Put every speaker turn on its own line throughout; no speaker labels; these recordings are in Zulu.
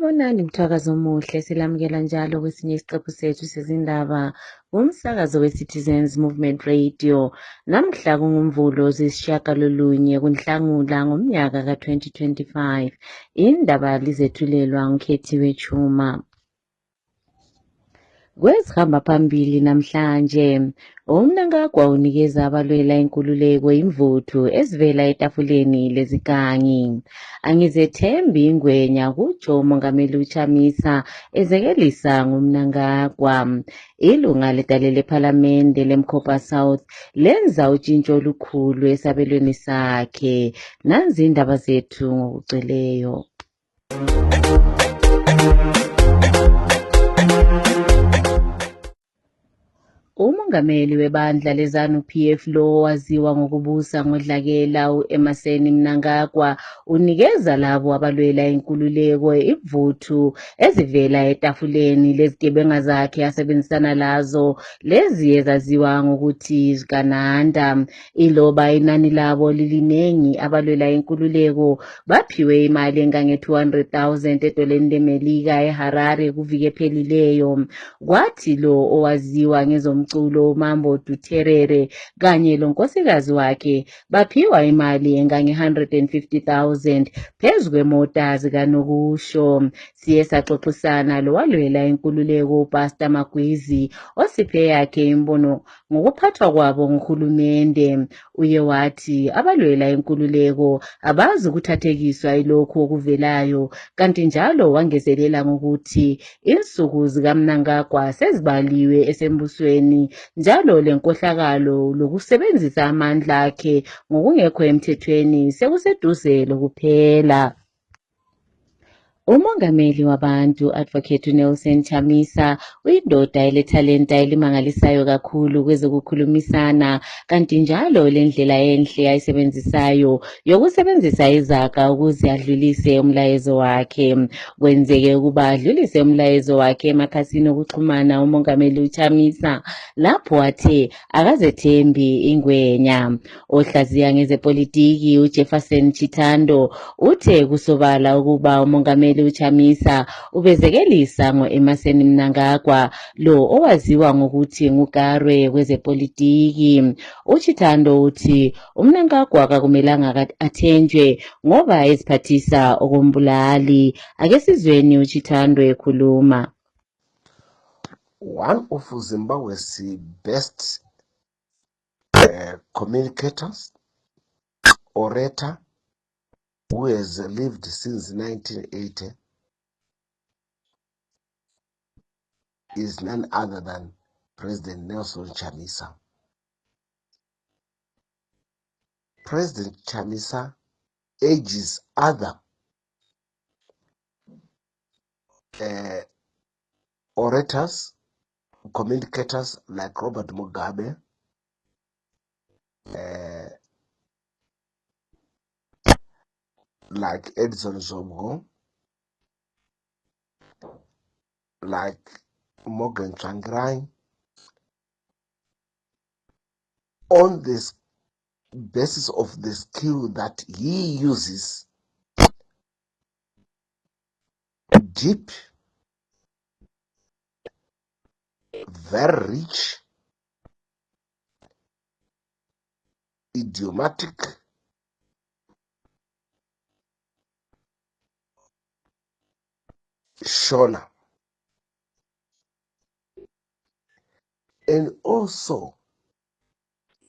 Sanibonani mthakazi omuhle, silamukela njalo kwesinye isiqephu sethu sezindaba umsakazo we-Citizens Movement Radio. Namhla kungumvulo ziyisishiyagalolunye kuNhlangula ngomnyaka ka-2025. Indaba lizethulelwa ngikhethiwe Chuma. Kwezihamba phambili namhlanje, uMnangagwa unikeza abalwela inkululeko imvuthu ezivela etafuleni lezigangi. Angizethembi ingwenya kutsho uMongameli uChamisa ezekelisa nguMnangagwa. Ilunga ledale lephalamende leMkhopa South lenza utshintsho olukhulu esabelweni sakhe. Nanzi indaba zethu ngokugcweleyo. Umongameli webandla leZANU-PF lo waziwa ngokubusa ngodlakela uEmmerson Mnangagwa unikeza labo abalwela inkululeko imvuthu ezivela etafuleni lezigebenga zakhe asebenzisana lazo, lezi ezaziwa ngokuthi zikananda. Iloba inani labo lilinengi, abalwela inkululeko baphiwe imali engange-200,000 edoleni leMelika eHarare kuviki ephelileyo. Kwathi lo owaziwa ngezomculo Mambo Duterere kanye lonkosikazi wakhe baphiwa imali engange-150,000 phezu kwemota zikanokusho. Siye saxoxisana lo walwela inkululeko uPastor Magwizi osiphe yakhe imbono ngokuphathwa kwabo nguhulumende. Uye wathi abalwela inkululeko abazi ukuthathekiswa ilokhu okuvelayo, kanti njalo wangezelela ngokuthi insuku zikaMnangagwa sezibaliwe esembusweni, njalo lenkohlakalo lokusebenzisa amandla akhe ngokungekho emthethweni sekuseduze lokuphela. Umongameli wabantu Advocate Nelson Chamisa uyindoda elethalenta elimangalisayo kakhulu kwezokukhulumisana, kanti njalo lendlela enhle ayisebenzisayo yokusebenzisa izaga ukuze adlulise umlayezo wakhe. Kwenzeke ukuba adlulise umlayezo wakhe emakhasini okuxhumana umongameli uChamisa lapho athe akazethembi ingwenya. Ohlaziya ngezepolitiki uJefferson Chitando uthe kusobala ukuba umongameli uChamisa ubezekelisa ngoEmmerson Mnangagwa, lo owaziwa ngokuthi nguGarwe kwezepolitiki. uChitando uthi uMnangagwa akakumelanga athenjwe ngoba eziphathisa okombulali. Ake sizweni uChitando ekhuluma.
One of Zimbabwe's best communicators, orator, who has lived since 1980, is none other than President Nelson Chamisa. President Chamisa urges other orators, communicators like Robert Mugabe, like Edson Zobgo, like Morgan Tsvangirai, on this basis of the skill that he uses, deep, very rich, idiomatic, Shona, and also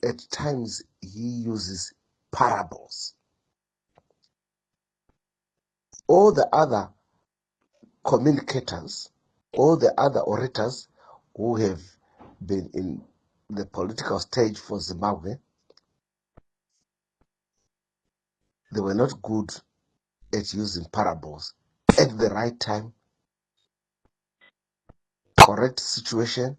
at times he uses parables. All the other communicators, all the other orators who have been in the political stage for Zimbabwe, they were not good at using parables at the right time, correct situation.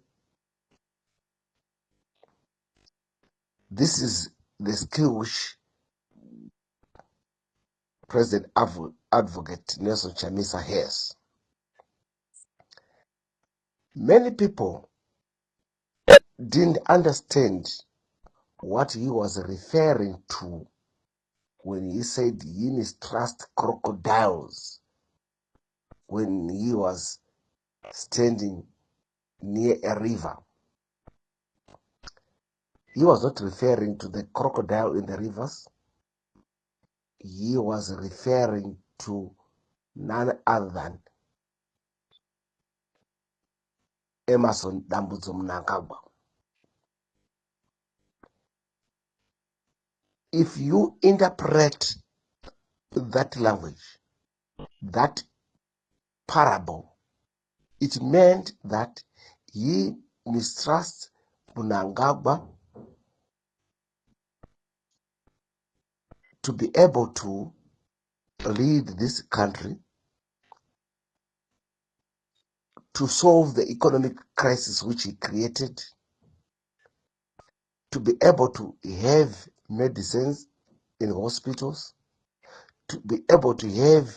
This is the skill which President Advocate Nelson Chamisa has. Many people didn't understand what he was referring to when he said Yinis trust crocodiles when he was standing near a river. He was not referring to the crocodile in the rivers. He was referring to none other than Emmerson Dambudzo Mnangagwa. If you interpret that language, that parable, it meant that he mistrusts Mnangagwa to be able to lead this country, to solve the economic crisis which he created, to be able to have medicines in hospitals, to be able to have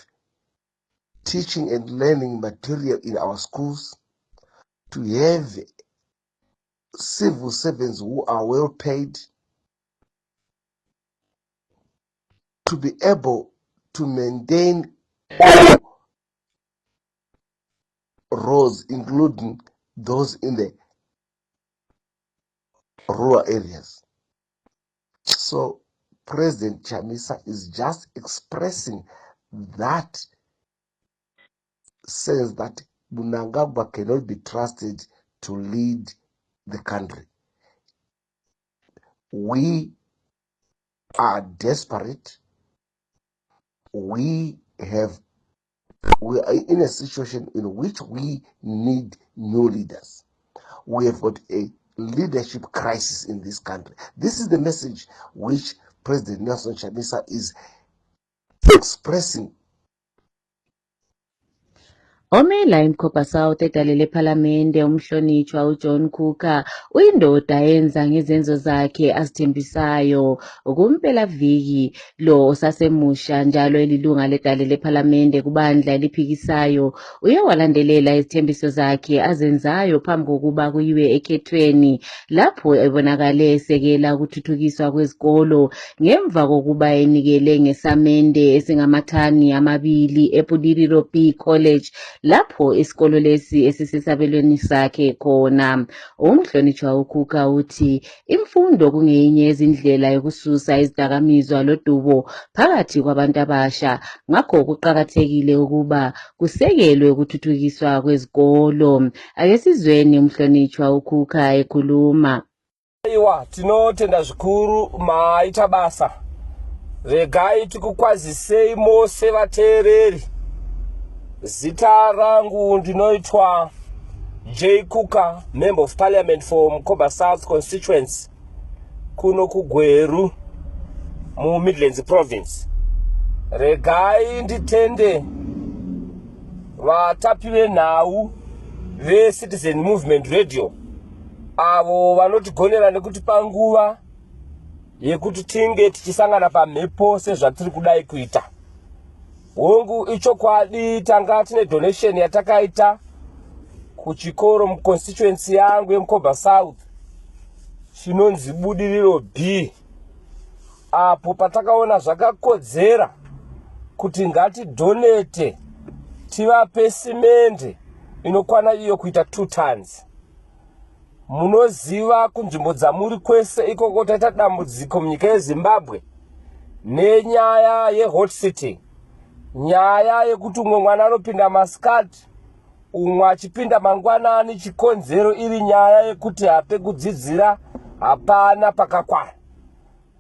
teaching and learning material in our schools, to have civil servants who are well paid, to be able to maintain all roads, including those in the rural areas. So President Chamisa is just expressing that sense that Mnangagwa cannot be trusted to lead the country. We are desperate. We are in a situation in which we need new leaders. We have got a leadership crisis in this country. This is the message which President Nelson Chamisa is expressing.
Omela iMkhoba South edalele ePhalamende umhlonitshwa uJohn Khuka uyindoda yenza ngezenzo zakhe azithembisayo kumpela-viki lo osasemusha njalo elilunga ledalele ePhalamende kubandla eliphikisayo uye walandelela izithembiso zakhe azenzayo phambi kokuba kuyiwe ekhethweni lapho ebonakale esekela ukuthuthukiswa kwezikolo ngemva kokuba enikele ngesamende esingamathani 2 ePulililo B College lapho isikolo lesi esisesabelweni sakhe khona. Umhlonitshwa uKhuka uthi imfundo kungeyinye izindlela yokususa izidakamizwa lodubo phakathi kwabantu abasha, ngakho kuqhakathekile ukuba kusekelwe ukuthuthukiswa kwezikolo. Ake sizweni umhlonitshwa uKhuka ekhuluma.
Aiwa, tinotenda zvikuru maita basa. Regai tikukwazisei mose vateereri. Zita rangu ndinoitwa J. Khuka, Member of Parliament for Mkhoba South Constituency, kuno kuGweru, mu Midlands Province. Regai nditende vatapi venhau veCitizen Movement Radio, avo vanotigonera nekutipa nguva yekuti tinge tichisangana pamhepo sezvatiri kudai kuita. Hongu ichokwadi tanga tine donation yatakaita kuchikoro muconstituency yangu yeMkhoba South chinonzi Budiriro B, apo patakaona zvakakodzera kuti ngatidonete tivape simende inokwana iyo kuita 2 tons. Munoziva kunzvimbo dzamuri kwese ikoko taita dambudziko munyika yeZimbabwe nenyaya yehot city, nyaya yekuti umwe mwana anopinda masikati umwe achipinda mangwanani, chikonzero iri nyaya yekuti hapekudzidzira hapana pakakwana.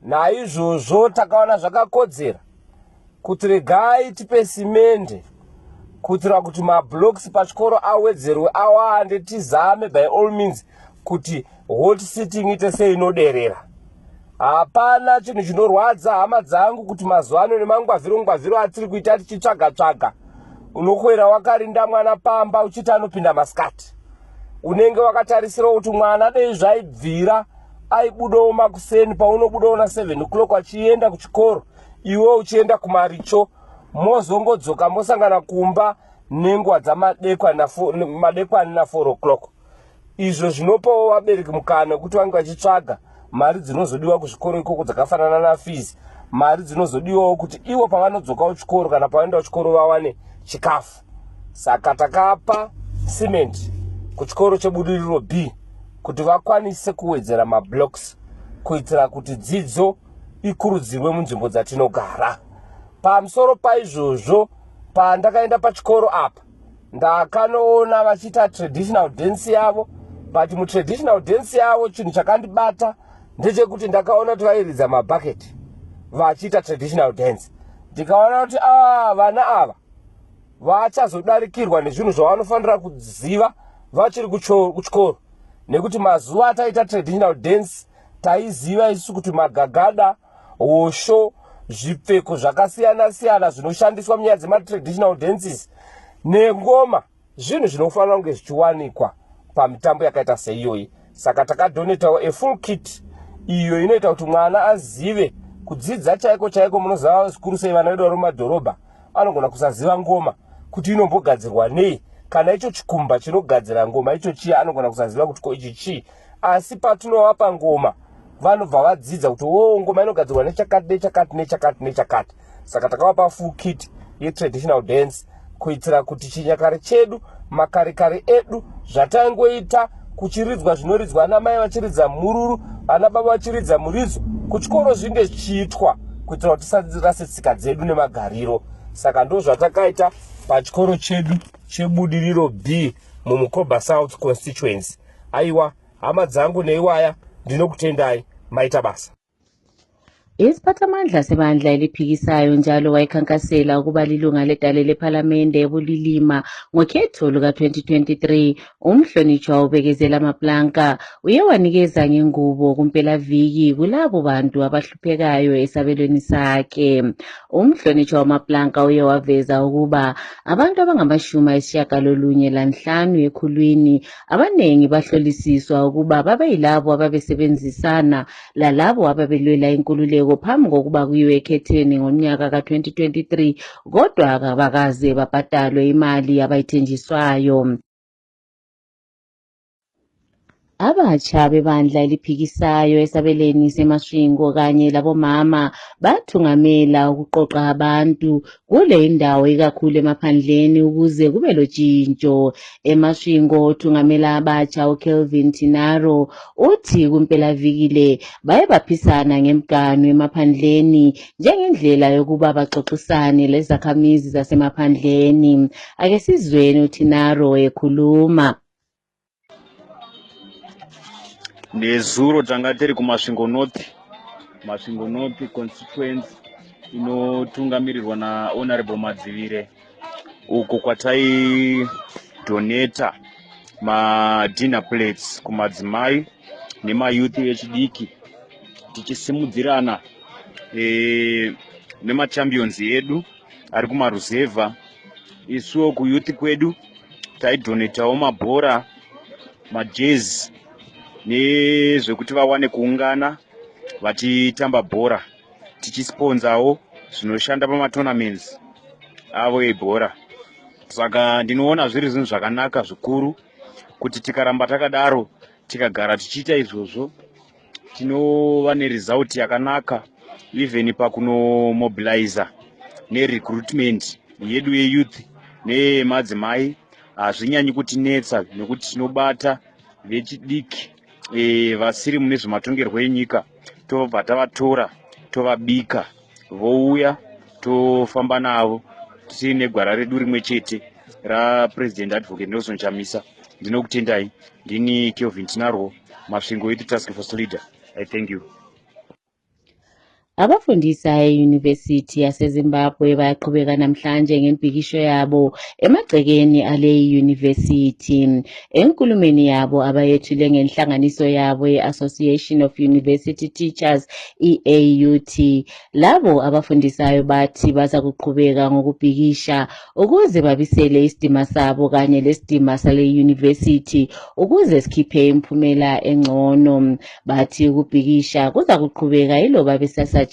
Naizvozvo takaona zvakakodzera kuti regai tipe simende kuitira kuti mablocks pachikoro awedzerwe awande, tizame by all means kuti hot sitting ite seinoderera. Hapana chinhu chinorwadza hama dzangu kuti mazuano nemangwavhiro atiri kuita tichitsvaga unokwera wakarinda mwana pamba uchiti anopinda masikati. Unenge wakatarisira kuti mwana dei zvaibvira aibudawo makuseni paunobudawo na 7 o'clock achienda kuchikoro, iwe uchienda kumaricho, mozongodzoka mosangana kumba nenguva dzamadekwana na 4 o'clock. Izvo zvinopawo vabereki mukana kuti vange vachitsvaga mari dzinozodiwa kuzvikoro ikoko dzakafanana na fees, mari dzinozodiwawo kuti ivo pavanodzoka kuchikoro kana pavaenda kuchikoro vawane chikafu. Saka takapa cement kuchikoro chebudiriro B kuti vakwanise kuwedzera mablocks kuitira kuti dzidzo ikurudzirwe munzvimbo dzatinogara. Pamusoro paizvozvo, pandakaenda pachikoro apa ndakanoona vachiita traditional dance yavo, but mutraditional dance yavo chinhu chakandibata ndechekuti ndakaona kuti vairidza mabhaketi vachiita traditional dance. Ndikaona kuti vana ava vachazodarikirwa nezvinhu zvavanofanira kuziva vachiri kuchikoro, nekuti mazuva ataita traditional dance taiziva isu kuti magagada, hosho, zvipfeko zvakasiyana siyana zvinoshandiswa munyaya dzematraditional dances nengoma zvinhu zvinofanira kunge zvichiwanikwa pamitambo yakaita seiyoyi. Saka takadonetawo a full kit iyo inoita kuti mwana azive kudzidza chaiko chaiko. Munoziva zvikuru sei vana vedu vari mumadhorobha anogona kusaziva ngoma kuti inombogadzirwa nei, kana icho chikumba chinogadzira ngoma icho chiya anogona kusaziva kuti ko ichi chii. Asi patinovapa ngoma vanobva vadzidza kuti ngoma inogadzirwa nechakati nechakati nechakati nechakati. Saka takavapa full kit yetraditional dance kuitira kuti chinyakare chedu, makarikari edu zvatangoita kuchiridzwa zvinoridzwa ana mai vachiridza mururu, ana baba vachiridza muridzo, kuchikoro zvinge zvichiitwa kuitira kuti tisarase tsika dzedu nemagariro. Saka ndo zvatakaita pachikoro chedu chebudiriro B mumukoba South constituency. Aiwa, hama dzangu neiwaya, ndinokutendai, maita basa.
Isiphathamandla sebandla eliphikisayo njalo wayekhankasela ukuba lilunga ledale lephalamende ebulilima ngokhetho luka-2023. Umhlonitshwa ubekezela amaplanka uye wanikeza ngengubo kumpelaviki kulabo bantu abahluphekayo esabelweni sakhe. Umhlonitshwa wamaplanka uye waveza ukuba abantu abangama-95 ekhulwini abanengi bahlolisiswa ukuba babe yilabo ababesebenzisana lalabo ababelwela inkululeko phambi kokuba kuyiwe ekhetheni ngonyaka ka-2023, kodwa abakaze babhadalwe imali abayithenjiswayo. Abatsha bebandla eliphikisayo esabeleni seMasvingo kanye labomama bathungamela ukuqoqa abantu kule indawo ikakhulu emaphandleni ukuze kube lotshintsho. eMasvingo uthungamela abatsha uKelvin Tinaro uthi kumpelavikile baye baphisana ngemganu emaphandleni njengendlela yokuba baxoxisane lezakhamizi zasemaphandleni. Ake sizweni uTinaro ekhuluma.
Nezuro tanga tiri kuMasvingo North constituency inotungamirirwa naHonorable Madzivire, uko kwatai doneta dinner plates kumadzimai nemayouth echidiki tichisimudzirana nemachampions edu ari kumaruzevha. Isuwo kuyouth kwedu taidonetawo mabhora, majezi nezvekuti vawane kuungana vachitamba bhora, tichisponzawo zvinoshanda pamatournaments avo ebhora. Saka ndinoona zviri zvinhu zvakanaka zvikuru kuti tikaramba takadaro tikagara tichiita izvozvo tinova neresult yakanaka, even pakunomobiliza nerecruitment yedu yeyouth nemadzimai. Hazvinyanyi kutinetsa nekuti tinobata vechidiki vasiri mune zvematongerwo enyika, tobva tavatora tovabika vouya tofamba navo tiine gwara redu rimwe chete raPresident Advocate Nelson Chamisa. Ndinokutendai. Ndini Kelvin Tinaro, Masvingo Youth Task Force Leader. I thank you.
Abafundisa eYunivesithi yaseZimbabwe bayaqhubeka namhlanje ngempikisho yabo emagcekeni ale yunivesithi. Enkulumeni yabo abayethule ngenhlanganiso yabo ye-Association of University Teachers EAUT, labo abafundisayo bathi baza kuqhubeka ngokubhikisha ukuze babisele isidima sabo kanye lesidima sale yunivesithi ukuze sikhiphe imphumela engcono. Bathi ukubhikisha kuza kuqhubeka iloba besasatshiswa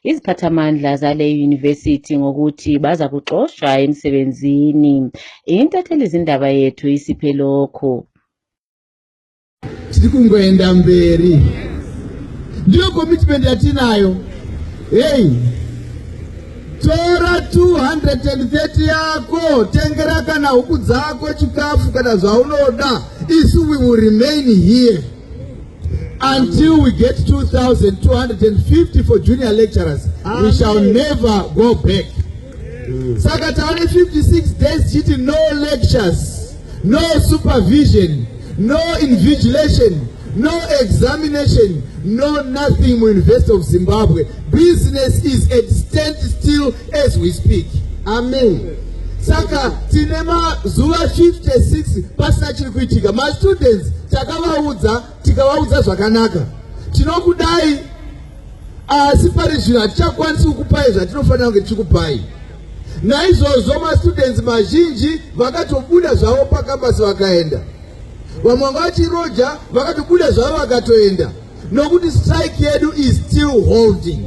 iziphathamandla zale yunivesithi ngokuthi baza kuxoshwa emsebenzini. Intatheli zindaba yethu isiphe lokho.
Sikungoenda mberi. Ndiyo commitment yatinayo. Hey. tora 230 yako tengera kana huku dzako chikafu kana zvaunoda. Isu we will remain here until we get 2,250 for junior lecturers. Amen. We shall never go back. Saka taone 56 days chiti no lectures, no supervision, no invigilation, no examination, no nothing in University of Zimbabwe. Business is at standstill as we speak. Amen. Saka tinema zuva 56 pasina chiri kuitika. Ma students tikavaudza zvakanaka. Tinokudai asi pari zvino hatichakwanisi kukupai zvatinofanira kunge tichikupai. Naizvozvo ma students mazhinji vakatobuda zvavo pakambasi vakaenda. Vamwe vachiroja vakatobuda zvavo vakatoenda. Nokuti strike yedu is still holding.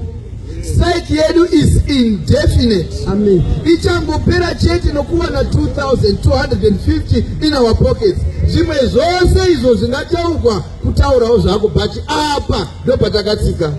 Strike yedu is indefinite. Amen. Ichangopera chete nokuwana 2,250 in our pockets. Zvimwe zvose izvo zvingataurwa kutaurawo zvako, but apa ndopatakatsika.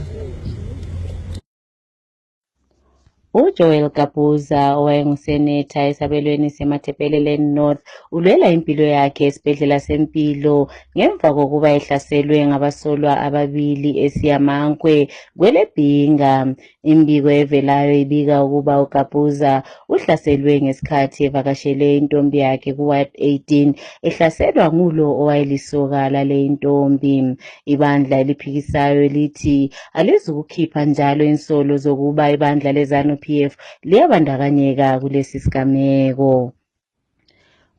uJoel Kabuza owayenguseneta esabelweni seMathepeleleni North ulwela impilo yakhe esibhedlela sempilo ngemva kokuba ehlaselwe ngabasolwa ababili eSiyamankwe kweleBhinga. Imbiko evelayo ibika ukuba uKabuza uhlaselwe ngesikhathi evakashele intombi yakhe kuWard 18 ehlaselwa ngulo owayelisoka lale intombi. Ibandla eliphikisayo lithi alizukukhipha njalo insolo zokuba ibandla leZANU PF liyabandakanyeka kulesi sigameko.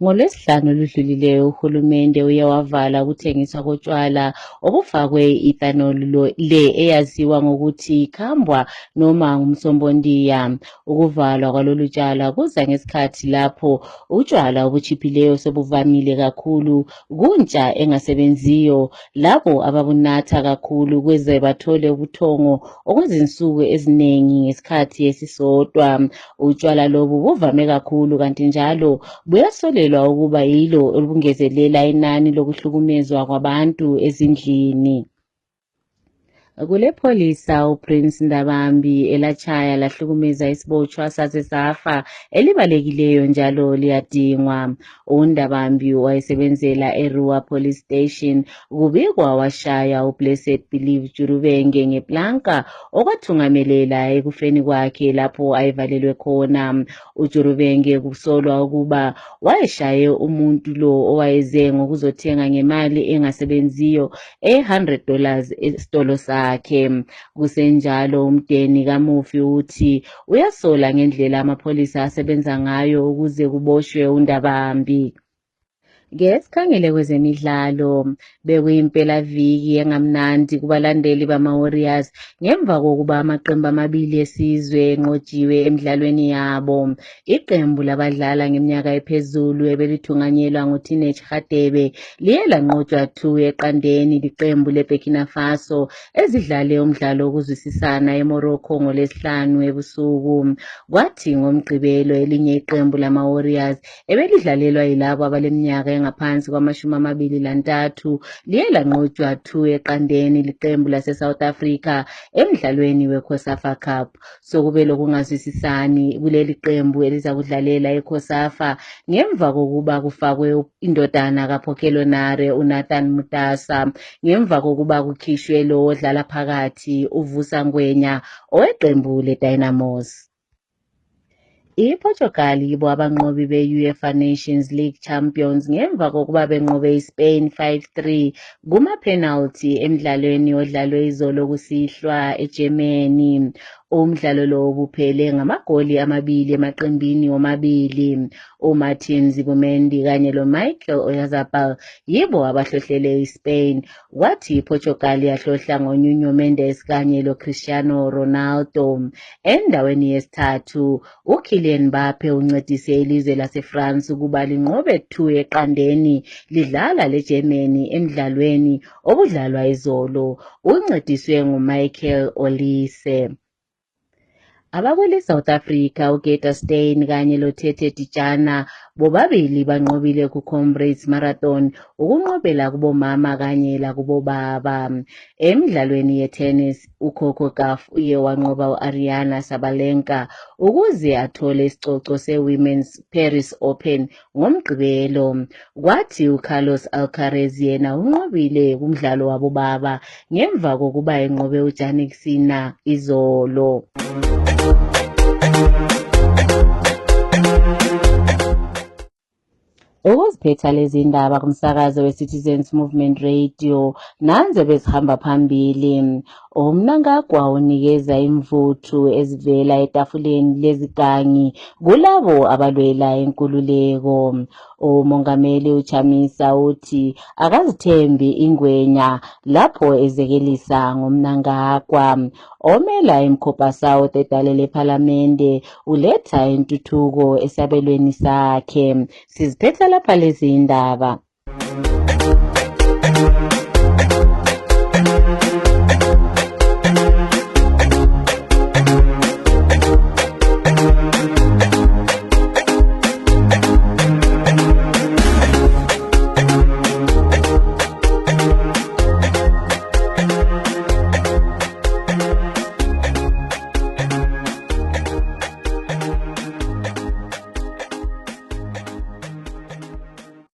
NgoLwesihlanu oludlulileyo uhulumende uye wavala ukuthengiswa kotshwala obufakwe ethanol le eyaziwa ngokuthi ikhambwa noma ngumsombondiya. Ukuvalwa kwalolu tshwala kuza ngesikhathi lapho utshwala obuchiphileyo sobuvamile kakhulu kuntsha engasebenziyo labo ababunatha kakhulu kweze bathole ubuthongo okwezinsuku eziningi ngesikhathi esisodwa. Utshwala lobu buvame kakhulu kanti njalo buyasolelwa ukuba yilo olubungezelela inani lokuhlukumezwa kwabantu ezindlini. Kule pholisa uPrince Ndabambi elachaya lahlukumeza isibotshwa saze safa elibalekileyo njalo liyadingwa. uNdabambi wayesebenzela eRua Police Station kubikwa washaya uBlessed Believe Jurubenge ngeplanka okwathungamelela ekufeni kwakhe lapho ayivalelwe khona. uJurubenge kusolwa ukuba wayeshaye umuntu lo owayeze ngokuzothenga ngemali engasebenziyo $100 esitolo sakhe. Kusenjalo umdeni kamufi uthi uyasola ngendlela amapholisa asebenza ngayo ukuze kuboshwe uNdabambi. Ngesikhangele kwezemidlalo bekuyimpelaviki engamnandi kubalandeli bama-Warriors ngemva kokuba amaqembu amabili esizwe enqotshiwe emidlalweni yabo. Iqembu labadlala ngeminyaka ephezulu ebelithunganyelwa nguTeenage Radebe liye lanqotshwa 2-0 liqembu leBurkina Faso ezidlale umdlalo wokuzwisisana eMorocco ngoLwesihlanu ebusuku. Kwathi ngomgqibelo elinye iqembu lama-Warriors ebelidlalelwa yilabo abaleminyaka ngaphansi kwama-23 liye lanqotshwa 2-0 liqembu lase-South Africa emdlalweni weCOSAFA Cup. Sokube lokungazwisisani kuleli qembu elizakudlalela eCOSAFA ngemva kokuba kufakwe indodana kaPokelonare uNathan Mutasa ngemva kokuba kukhishwe lo odlala phakathi uVusa Ngwenya oweqembu leDynamos. iPortugal yibo abanqobi be-UEFA Nations League Champions ngemva kokuba benqobe iSpain 5-3 kuma-penalty emidlalweni odlalwe izolo kusihlwa eGermany. Umdlalo lo ubuphele ngamagoli amabili emaqembini womabili. uMartin Zubimendi kanye loMichael Oyarzabal yibo abahlohlele iSpain, kwathi iPortugal yahlohla ngoNuno Mendes kanye loCristiano Ronaldo. Endaweni yesithathu, uKylian Mbappe uncedise ilizwe laseFrance ukuba linqobe 2-0 lidlala leGermany emdlalweni obudlalwa izolo. Uncediswe nguMichael Olise. Abakwele South Africa uGeta Steyn kanye loTete Tijana bobabili banqobile ku-Comrades Marathon ukunqobela kubomama kanye lakubobaba. Emidlalweni ye-tennis, uCoco Gauff uye wanqoba u-Ariana Sabalenka ukuze athole isicoco se-Women's Paris Open ngomgqibelo. Kwathi uCarlos Alcaraz yena unqobile kumdlalo wabobaba ngemva kokuba enqobe uJannik Sinner izolo. Ukuziphetha lezi ndaba kumsakazo we-Citizens Movement Radio nanze bezihamba phambili. Umnangagwa unikeza imvuthu ezivela etafuleni lezigangi kulabo abalwela inkululeko. Umongameli uChamisa uthi akazithembi ingwenya lapho ezekelisa ngomnangagwa. Omela eMkhopa South edale lephalamende uletha intuthuko esabelweni sakhe. Siziphetha lapha lezi ndaba.